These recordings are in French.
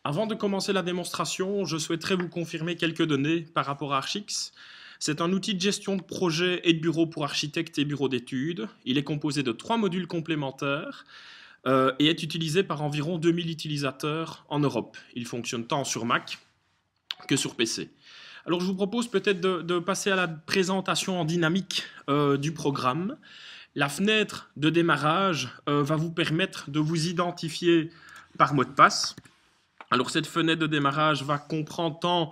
Avant de commencer la démonstration, je souhaiterais vous confirmer quelques données par rapport à Archix. C'est un outil de gestion de projet et de bureau pour architectes et bureaux d'études. Il est composé de 3 modules complémentaires et est utilisé par environ 2000 utilisateurs en Europe. Il fonctionne tant sur Mac que sur PC. Alors je vous propose peut-être de passer à la présentation en dynamique du programme. La fenêtre de démarrage va vous permettre de vous identifier par mot de passe. Alors cette fenêtre de démarrage va comprendre tant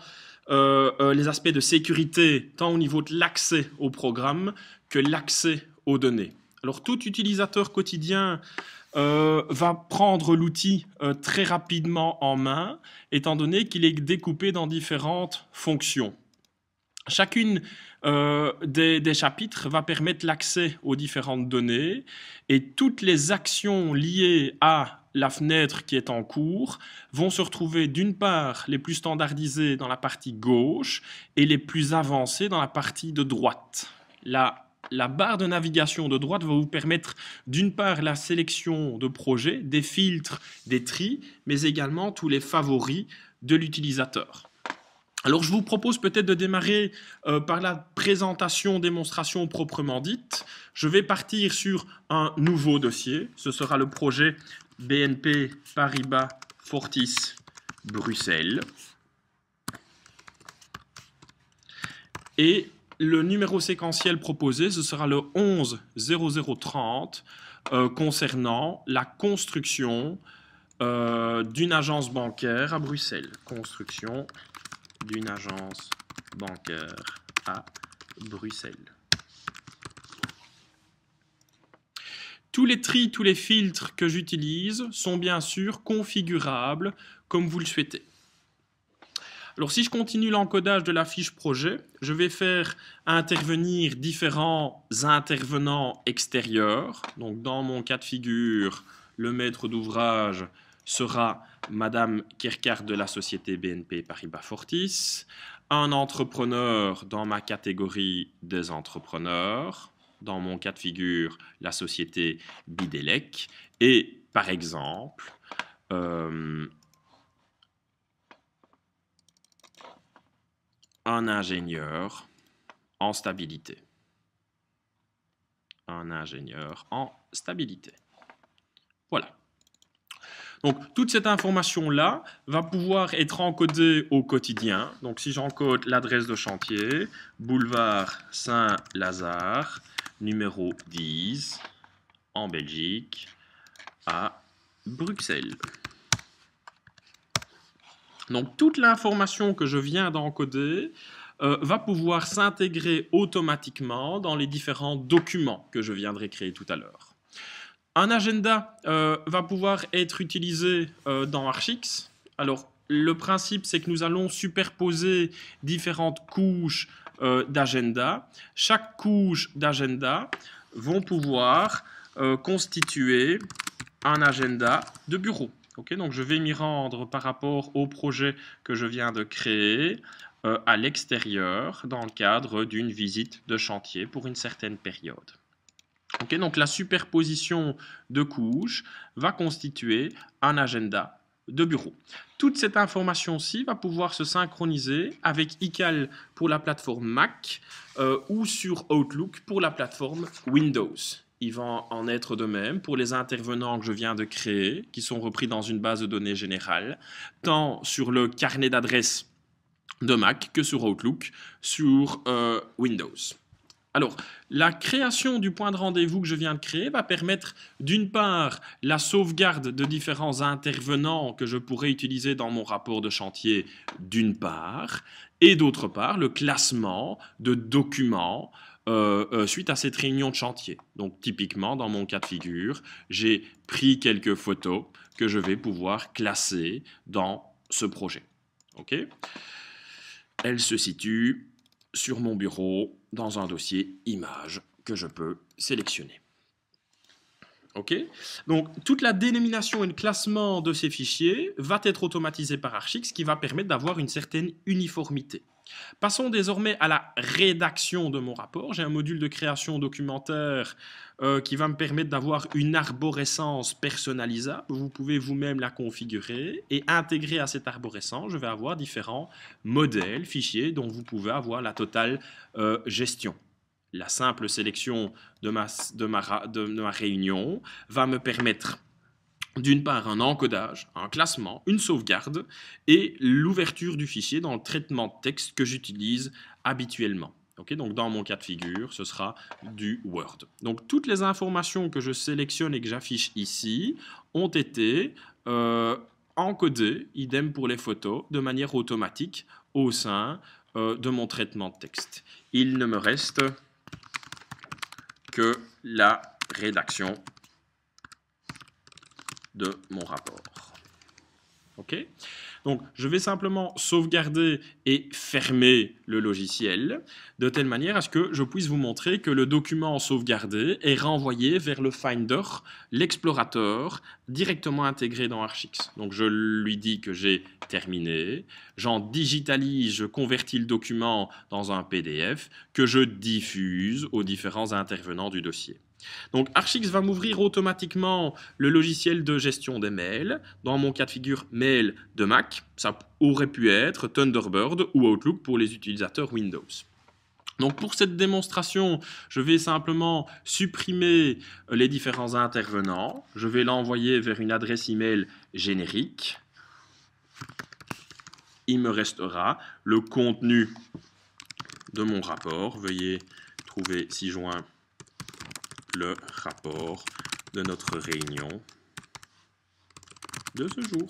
les aspects de sécurité, tant au niveau de l'accès au programme que l'accès aux données. Alors tout utilisateur quotidien va prendre l'outil très rapidement en main, étant donné qu'il est découpé dans différentes fonctions. Chacune des chapitres va permettre l'accès aux différentes données et toutes les actions liées à la fenêtre qui est en cours vont se retrouver d'une part les plus standardisées dans la partie gauche et les plus avancées dans la partie de droite. La barre de navigation de droite va vous permettre d'une part la sélection de projets, des filtres, des tris, mais également tous les favoris de l'utilisateur. Alors je vous propose peut-être de démarrer par la présentation, démonstration proprement dite. Je vais partir sur un nouveau dossier. Ce sera le projet BNP Paribas Fortis Bruxelles. Et le numéro séquentiel proposé, ce sera le 11 0030 concernant la construction d'une agence bancaire à Bruxelles. Construction d'une agence bancaire à Bruxelles. Tous les tris, tous les filtres que j'utilise sont bien sûr configurables comme vous le souhaitez. Alors si je continue l'encodage de la fiche projet, je vais faire intervenir différents intervenants extérieurs. Donc dans mon cas de figure, le maître d'ouvrage sera Madame Kerkard de la société BNP Paribas Fortis, un entrepreneur dans ma catégorie des entrepreneurs, dans mon cas de figure, la société Bidelec, et par exemple, un ingénieur en stabilité. Un ingénieur en stabilité. Voilà. Donc, toute cette information-là va pouvoir être encodée au quotidien. Donc, si j'encode l'adresse de chantier, boulevard Saint-Lazare, numéro 10, en Belgique, à Bruxelles. Donc, toute l'information que je viens d'encoder va pouvoir s'intégrer automatiquement dans les différents documents que je viendrai créer tout à l'heure. Un agenda va pouvoir être utilisé dans Archix. Alors, le principe, c'est que nous allons superposer différentes couches d'agenda. Chaque couche d'agenda vont pouvoir constituer un agenda de bureau. Okay, donc, je vais m'y rendre par rapport au projet que je viens de créer à l'extérieur dans le cadre d'une visite de chantier pour une certaine période. Okay, donc la superposition de couches va constituer un agenda de bureau. Toute cette information-ci va pouvoir se synchroniser avec iCal pour la plateforme Mac ou sur Outlook pour la plateforme Windows. Il va en être de même pour les intervenants que je viens de créer, qui sont repris dans une base de données générale, tant sur le carnet d'adresses de Mac que sur Outlook, sur Windows. Alors, la création du point de rendez-vous que je viens de créer va permettre d'une part la sauvegarde de différents intervenants que je pourrais utiliser dans mon rapport de chantier d'une part, et d'autre part le classement de documents suite à cette réunion de chantier. Donc typiquement, dans mon cas de figure, j'ai pris quelques photos que je vais pouvoir classer dans ce projet. Okay ? Elle se situe sur mon bureau dans un dossier images que je peux sélectionner. Ok ? Donc, toute la dénomination et le classement de ces fichiers va être automatisé par Archix, ce qui va permettre d'avoir une certaine uniformité. Passons désormais à la rédaction de mon rapport. J'ai un module de création documentaire qui va me permettre d'avoir une arborescence personnalisable. Vous pouvez vous-même la configurer et intégrer à cette arborescence, je vais avoir différents modèles, fichiers dont vous pouvez avoir la totale gestion. La simple sélection de ma réunion va me permettre d'une part un encodage, un classement, une sauvegarde et l'ouverture du fichier dans le traitement de texte que j'utilise habituellement. Okay, donc dans mon cas de figure, ce sera du Word. Donc toutes les informations que je sélectionne et que j'affiche ici ont été encodées, idem pour les photos, de manière automatique au sein de mon traitement de texte. Il ne me reste que la rédaction de mon rapport. OK ? Donc, je vais simplement sauvegarder et fermer le logiciel de telle manière à ce que je puisse vous montrer que le document sauvegardé est renvoyé vers le Finder, l'explorateur, directement intégré dans Archix. Donc, je lui dis que j'ai terminé, j'en digitalise, je convertis le document dans un PDF que je diffuse aux différents intervenants du dossier. Donc Archix va m'ouvrir automatiquement le logiciel de gestion des mails. Dans mon cas de figure mail de Mac, ça aurait pu être Thunderbird ou Outlook pour les utilisateurs Windows. Donc pour cette démonstration, je vais simplement supprimer les différents intervenants. Je vais l'envoyer vers une adresse email générique. Il me restera le contenu de mon rapport. Veuillez trouver ci-joint le rapport de notre réunion de ce jour.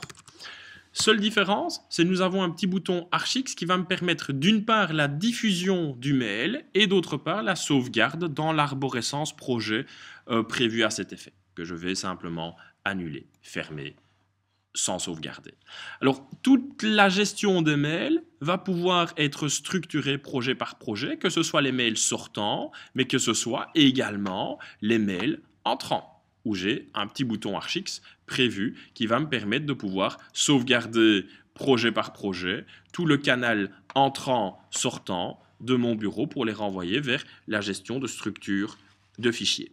Seule différence, c'est que nous avons un petit bouton Archix qui va me permettre d'une part la diffusion du mail et d'autre part la sauvegarde dans l'arborescence projet prévue à cet effet, que je vais simplement annuler, fermer, sans sauvegarder. Alors, toute la gestion des mails va pouvoir être structurée projet par projet, que ce soit les mails sortants, mais que ce soit également les mails entrants, où j'ai un petit bouton Archix prévu qui va me permettre de pouvoir sauvegarder projet par projet tout le canal entrant-sortant de mon bureau pour les renvoyer vers la gestion de structure de fichiers.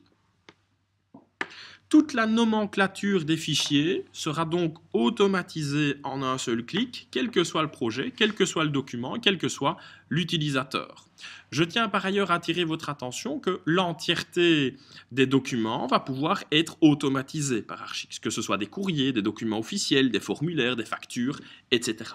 Toute la nomenclature des fichiers sera donc automatisée en un seul clic, quel que soit le projet, quel que soit le document, quel que soit l'utilisateur. Je tiens par ailleurs à attirer votre attention que l'entièreté des documents va pouvoir être automatisée par Archix, que ce soit des courriers, des documents officiels, des formulaires, des factures, etc.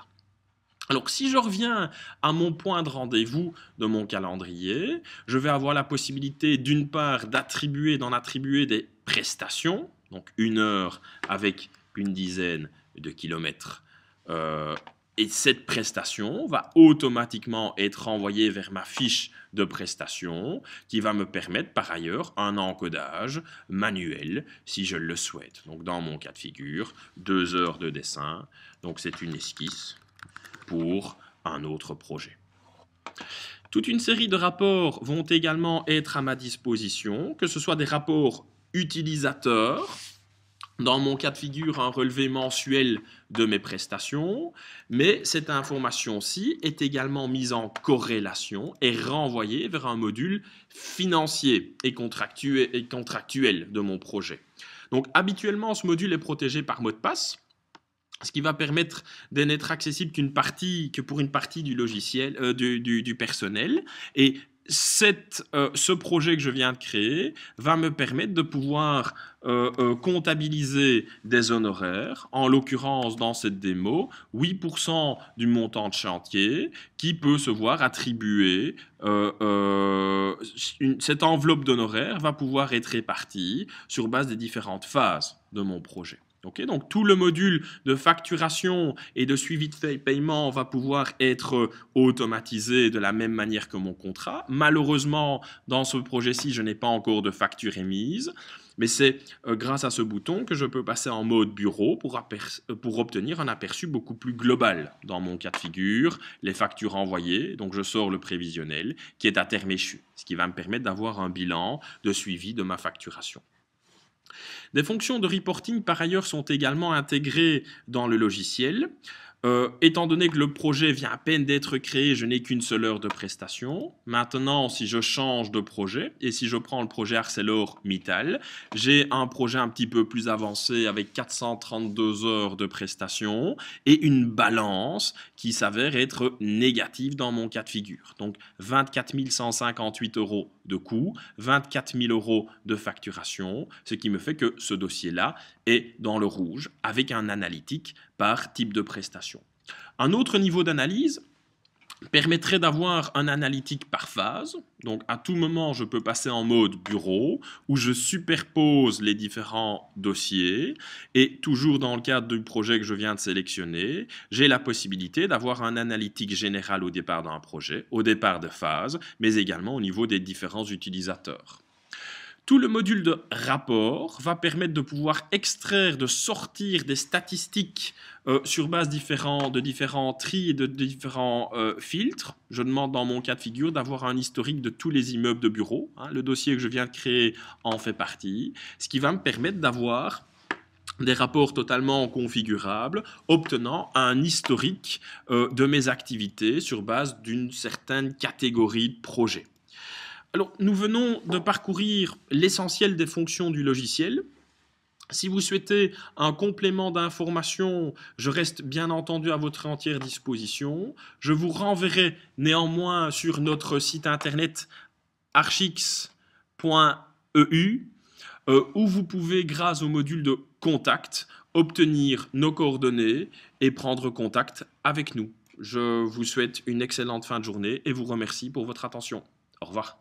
Alors, si je reviens à mon point de rendez-vous de mon calendrier, je vais avoir la possibilité d'une part d'en attribuer des prestations, donc 1 heure avec une dizaine de kilomètres. Et cette prestation va automatiquement être envoyée vers ma fiche de prestation qui va me permettre par ailleurs un encodage manuel si je le souhaite. Donc, dans mon cas de figure, 2 heures de dessin, donc c'est une esquisse pour un autre projet. Toute une série de rapports vont également être à ma disposition, que ce soit des rapports utilisateurs, dans mon cas de figure un relevé mensuel de mes prestations, mais cette information-ci est également mise en corrélation et renvoyée vers un module financier et contractuel de mon projet. Donc habituellement, ce module est protégé par mot de passe, ce qui va permettre de n'être accessible que pour une partie du logiciel, du personnel. Et ce projet que je viens de créer va me permettre de pouvoir comptabiliser des honoraires, en l'occurrence dans cette démo, 8% du montant de chantier qui peut se voir attribuer, cette enveloppe d'honoraires va pouvoir être répartie sur base des différentes phases de mon projet. Okay, donc tout le module de facturation et de suivi de paiement va pouvoir être automatisé de la même manière que mon contrat. Malheureusement, dans ce projet-ci, je n'ai pas encore de facture émise, mais c'est grâce à ce bouton que je peux passer en mode bureau pour obtenir un aperçu beaucoup plus global. Dans mon cas de figure, les factures envoyées, donc je sors le prévisionnel qui est à terme échu, ce qui va me permettre d'avoir un bilan de suivi de ma facturation. Des fonctions de reporting, par ailleurs, sont également intégrées dans le logiciel. Étant donné que le projet vient à peine d'être créé, je n'ai qu'une seule heure de prestation. Maintenant, si je change de projet, et si je prends le projet ArcelorMittal, j'ai un projet un petit peu plus avancé avec 432 heures de prestation et une balance qui s'avère être négative dans mon cas de figure. Donc 24 158 euros de coût, 24 000 euros de facturation, ce qui me fait que ce dossier-là est dans le rouge avec un analytique par type de prestation. Un autre niveau d'analyse permettrait d'avoir un analytique par phase. Donc à tout moment, je peux passer en mode bureau où je superpose les différents dossiers et toujours dans le cadre du projet que je viens de sélectionner, j'ai la possibilité d'avoir un analytique général au départ d'un projet, au départ de phase, mais également au niveau des différents utilisateurs. Tout le module de rapport va permettre de pouvoir extraire, de sortir des statistiques sur base de différents tris et de différents filtres. Je demande dans mon cas de figure d'avoir un historique de tous les immeubles de bureaux. Le dossier que je viens de créer en fait partie, ce qui va me permettre d'avoir des rapports totalement configurables, obtenant un historique de mes activités sur base d'une certaine catégorie de projets. Alors, nous venons de parcourir l'essentiel des fonctions du logiciel. Si vous souhaitez un complément d'information, je reste bien entendu à votre entière disposition. Je vous renverrai néanmoins sur notre site internet archix.eu où vous pouvez, grâce au module de contact, obtenir nos coordonnées et prendre contact avec nous. Je vous souhaite une excellente fin de journée et vous remercie pour votre attention. Au revoir.